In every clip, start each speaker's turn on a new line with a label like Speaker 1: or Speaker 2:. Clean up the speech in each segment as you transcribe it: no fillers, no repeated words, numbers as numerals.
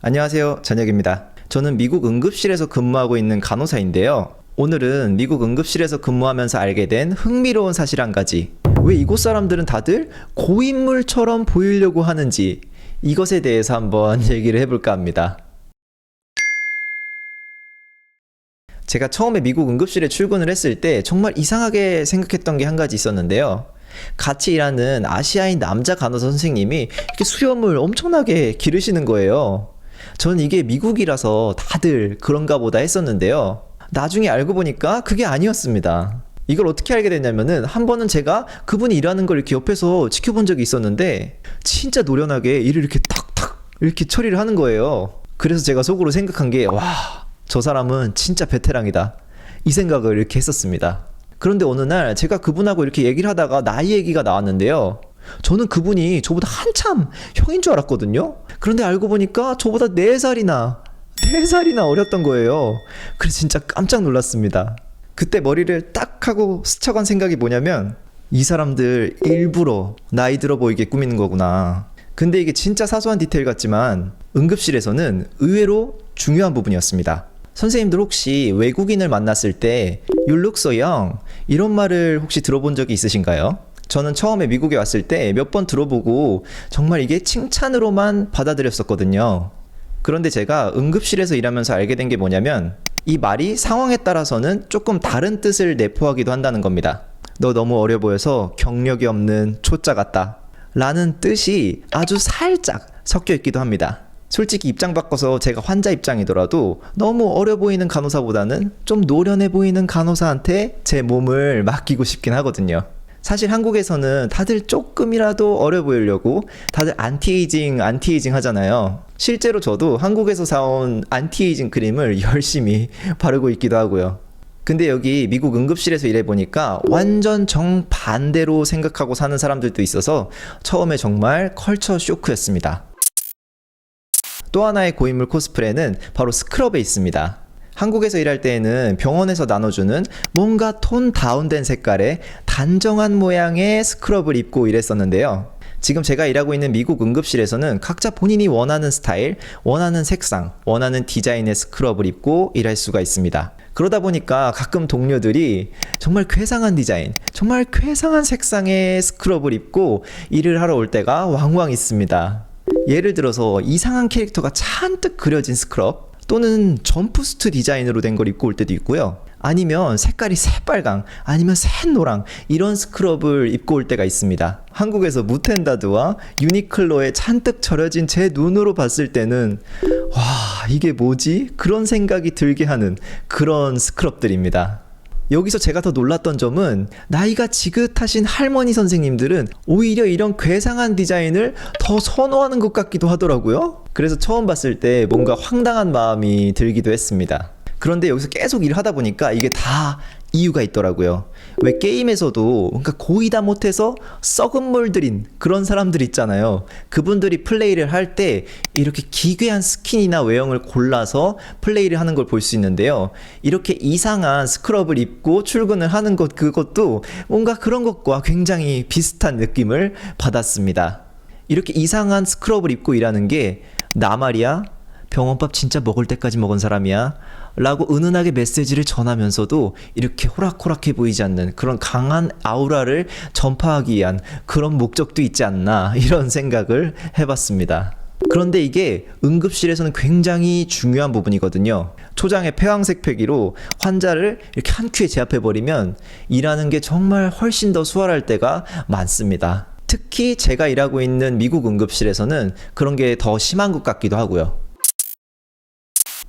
Speaker 1: 안녕하세요, 저녁입니다. 저는 미국 응급실에서 근무하고 있는 간호사인데요. 오늘은 미국 응급실에서 근무하면서 알게 된 흥미로운 사실 한 가지. 왜 이곳 사람들은 다들 고인물처럼 보이려고 하는지, 이것에 대해서 한번 얘기를 해볼까 합니다. 제가 처음에 미국 응급실에 출근을 했을 때 정말 이상하게 생각했던 게 한 가지 있었는데요. 같이 일하는 아시아인 남자 간호사 선생님이 이렇게 수염을 엄청나게 기르시는 거예요. 저는 이게 미국이라서 다들 그런가 보다 했었는데요. 나중에 알고 보니까 그게 아니었습니다. 이걸 어떻게 알게 됐냐면은 한 번은 제가 그분이 일하는 걸 이렇게 옆에서 지켜본 적이 있었는데 진짜 노련하게 일을 이렇게 탁탁 이렇게 처리를 하는 거예요. 그래서 제가 속으로 생각한 게 저 사람은 진짜 베테랑이다. 이 생각을 이렇게 했었습니다. 그런데 어느 날 제가 그분하고 이렇게 얘기를 하다가 나이 얘기가 나왔는데요. 저는 그분이 저보다 한참 형인 줄 알았거든요. 그런데 알고 보니까 저보다 4살이나 어렸던 거예요. 그래서 진짜 깜짝 놀랐습니다. 그때 머리를 딱 하고 스쳐간 생각이 뭐냐면 이 사람들 일부러 나이 들어 보이게 꾸미는 거구나. 근데 이게 진짜 사소한 디테일 같지만 응급실에서는 의외로 중요한 부분이었습니다. 선생님들 혹시 외국인을 만났을 때 You look so young 이런 말을 혹시 들어본 적이 있으신가요? 저는 처음에 미국에 왔을 때 몇 번 들어보고 정말 이게 칭찬으로만 받아들였었거든요. 그런데 제가 응급실에서 일하면서 알게 된 게 뭐냐면 이 말이 상황에 따라서는 조금 다른 뜻을 내포하기도 한다는 겁니다. 너 너무 어려 보여서 경력이 없는 초짜 같다 라는 뜻이 아주 살짝 섞여 있기도 합니다. 솔직히 입장 바꿔서 제가 환자 입장이더라도 너무 어려 보이는 간호사보다는 좀 노련해 보이는 간호사한테 제 몸을 맡기고 싶긴 하거든요. 사실 한국에서는 다들 조금이라도 어려 보이려고 다들 안티에이징 하잖아요. 실제로 저도 한국에서 사온 안티에이징 크림을 열심히 바르고 있기도 하고요. 근데 여기 미국 응급실에서 일해보니까 완전 정반대로 생각하고 사는 사람들도 있어서 처음에 정말 컬처 쇼크였습니다. 또 하나의 고인물 코스프레는 바로 스크럽에 있습니다. 한국에서 일할 때에는 병원에서 나눠주는 뭔가 톤 다운된 색깔의 단정한 모양의 스크럽을 입고 일했었는데요. 지금 제가 일하고 있는 미국 응급실에서는 각자 본인이 원하는 스타일, 원하는 색상, 원하는 디자인의 스크럽을 입고 일할 수가 있습니다. 그러다 보니까 가끔 동료들이 정말 괴상한 디자인, 정말 괴상한 색상의 스크럽을 입고 일을 하러 올 때가 왕왕 있습니다. 예를 들어서 이상한 캐릭터가 잔뜩 그려진 스크럽 또는 점프스트 디자인으로 된 걸 입고 올 때도 있고요. 아니면 색깔이 새빨강 아니면 새노랑 이런 스크럽을 입고 올 때가 있습니다. 한국에서 무텐다드와 유니클로에 잔뜩 절여진 제 눈으로 봤을 때는 와 이게 뭐지? 그런 생각이 들게 하는 그런 스크럽들입니다. 여기서 제가 더 놀랐던 점은 나이가 지긋하신 할머니 선생님들은 오히려 이런 괴상한 디자인을 더 선호하는 것 같기도 하더라고요. 그래서 처음 봤을 때 뭔가 황당한 마음이 들기도 했습니다. 그런데 여기서 계속 일을 하다 보니까 이게 다 이유가 있더라고요. 왜 게임에서도 뭔가 고의 다 못해서 썩은 물 들인 그런 사람들 있잖아요. 그분들이 플레이를 할 때 이렇게 기괴한 스킨이나 외형을 골라서 플레이를 하는 걸 볼 수 있는데요. 이렇게 이상한 스크럽을 입고 출근을 하는 것 그것도 뭔가 그런 것과 굉장히 비슷한 느낌을 받았습니다. 이렇게 이상한 스크럽을 입고 일하는 게 나 말이야? 병원밥 진짜 먹을 때까지 먹은 사람이야? 라고 은은하게 메시지를 전하면서도 이렇게 호락호락해 보이지 않는 그런 강한 아우라를 전파하기 위한 그런 목적도 있지 않나 이런 생각을 해봤습니다. 그런데 이게 응급실에서는 굉장히 중요한 부분이거든요. 초장에 폐왕색 패기로 환자를 이렇게 한 큐에 제압해버리면 일하는 게 정말 훨씬 더 수월할 때가 많습니다. 특히 제가 일하고 있는 미국 응급실에서는 그런 게 더 심한 것 같기도 하고요.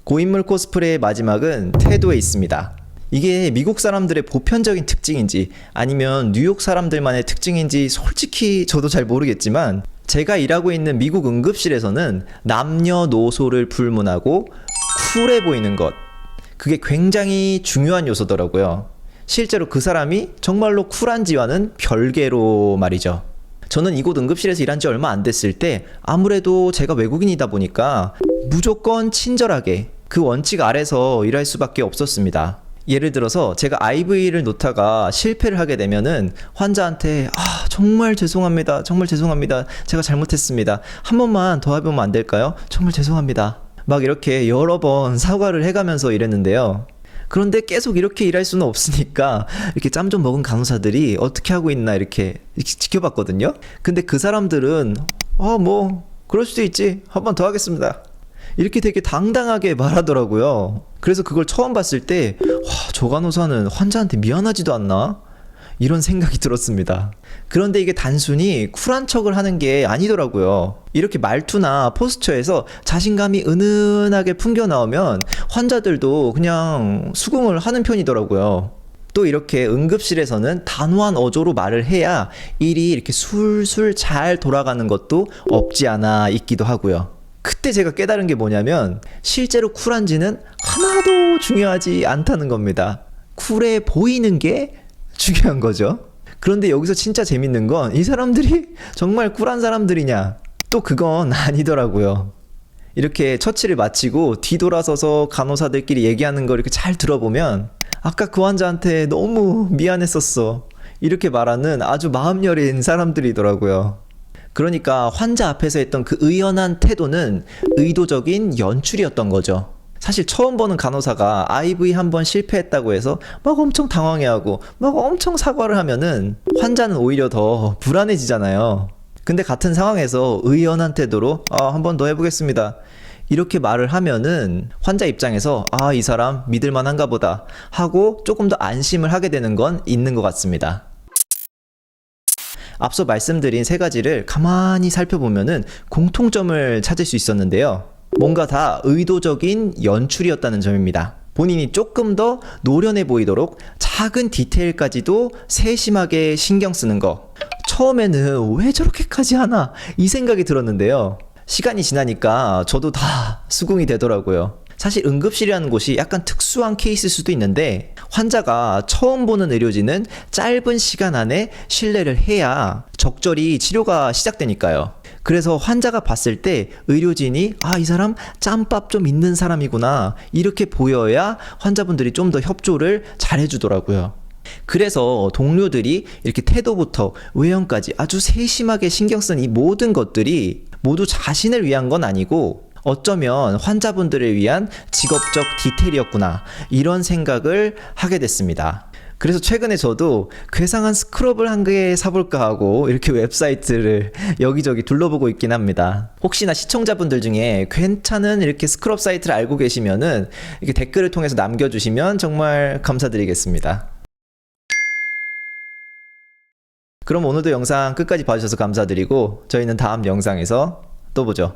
Speaker 1: 고인물 코스프레의 마지막은 태도에 있습니다. 이게 미국 사람들의 보편적인 특징인지 아니면 뉴욕 사람들만의 특징인지 솔직히 저도 잘 모르겠지만 제가 일하고 있는 미국 응급실에서는 남녀노소를 불문하고 쿨해 보이는 것 그게 굉장히 중요한 요소더라고요. 실제로 그 사람이 정말로 쿨한지와는 별개로 말이죠. 저는 이곳 응급실에서 일한 지 얼마 안 됐을 때 아무래도 제가 외국인이다 보니까 무조건 친절하게 그 원칙 아래서 일할 수밖에 없었습니다. 예를 들어서 제가 IV를 놓다가 실패를 하게 되면은 환자한테 정말 죄송합니다. 정말 죄송합니다. 제가 잘못했습니다. 한 번만 더 해보면 안 될까요? 정말 죄송합니다. 막 이렇게 여러 번 사과를 해가면서 일했는데요. 그런데 계속 이렇게 일할 수는 없으니까 이렇게 짬 좀 먹은 간호사들이 어떻게 하고 있나 이렇게 지켜봤거든요. 근데 그 사람들은 뭐 그럴 수도 있지. 한 번 더 하겠습니다. 이렇게 되게 당당하게 말하더라고요. 그래서 그걸 처음 봤을 때 저 간호사는 환자한테 미안하지도 않나? 이런 생각이 들었습니다. 그런데 이게 단순히 쿨한 척을 하는 게 아니더라고요. 이렇게 말투나 포스처에서 자신감이 은은하게 풍겨 나오면 환자들도 그냥 수긍을 하는 편이더라고요. 또 이렇게 응급실에서는 단호한 어조로 말을 해야 일이 이렇게 술술 잘 돌아가는 것도 없지 않아 있기도 하고요. 그때 제가 깨달은 게 뭐냐면 실제로 쿨한지는 하나도 중요하지 않다는 겁니다. 쿨해 보이는 게 중요한 거죠. 그런데 여기서 진짜 재밌는 건 이 사람들이 정말 쿨한 사람들이냐? 또 그건 아니더라고요. 이렇게 처치를 마치고 뒤돌아서서 간호사들끼리 얘기하는 거 이렇게 잘 들어보면 아까 그 환자한테 너무 미안했었어. 이렇게 말하는 아주 마음 여린 사람들이더라고요. 그러니까 환자 앞에서 했던 그 의연한 태도는 의도적인 연출이었던 거죠. 사실 처음 보는 간호사가 IV 한 번 실패했다고 해서 막 엄청 당황해하고 막 엄청 사과를 하면은 환자는 오히려 더 불안해지잖아요. 근데 같은 상황에서 의연한 태도로 한 번 더 해보겠습니다. 이렇게 말을 하면은 환자 입장에서 이 사람 믿을만한가 보다 하고 조금 더 안심을 하게 되는 건 있는 것 같습니다. 앞서 말씀드린 세 가지를 가만히 살펴보면은 공통점을 찾을 수 있었는데요. 뭔가 다 의도적인 연출이었다는 점입니다. 본인이 조금 더 노련해 보이도록 작은 디테일까지도 세심하게 신경 쓰는 거. 처음에는 왜 저렇게까지 하나? 이 생각이 들었는데요. 시간이 지나니까 저도 다 수긍이 되더라고요. 사실 응급실이라는 곳이 약간 특수한 케이스일 수도 있는데 환자가 처음 보는 의료진은 짧은 시간 안에 신뢰를 해야 적절히 치료가 시작되니까요. 그래서 환자가 봤을 때 의료진이 이 사람 짬밥 좀 있는 사람이구나 이렇게 보여야 환자분들이 좀 더 협조를 잘 해주더라고요. 그래서 동료들이 이렇게 태도부터 외형까지 아주 세심하게 신경 쓴 이 모든 것들이 모두 자신을 위한 건 아니고 어쩌면 환자분들을 위한 직업적 디테일이었구나 이런 생각을 하게 됐습니다. 그래서 최근에 저도 괴상한 스크럽을 한 개 사볼까 하고 이렇게 웹사이트를 여기저기 둘러보고 있긴 합니다. 혹시나 시청자분들 중에 괜찮은 이렇게 스크럽 사이트를 알고 계시면은 이렇게 댓글을 통해서 남겨주시면 정말 감사드리겠습니다. 그럼 오늘도 영상 끝까지 봐주셔서 감사드리고 저희는 다음 영상에서 또 보죠.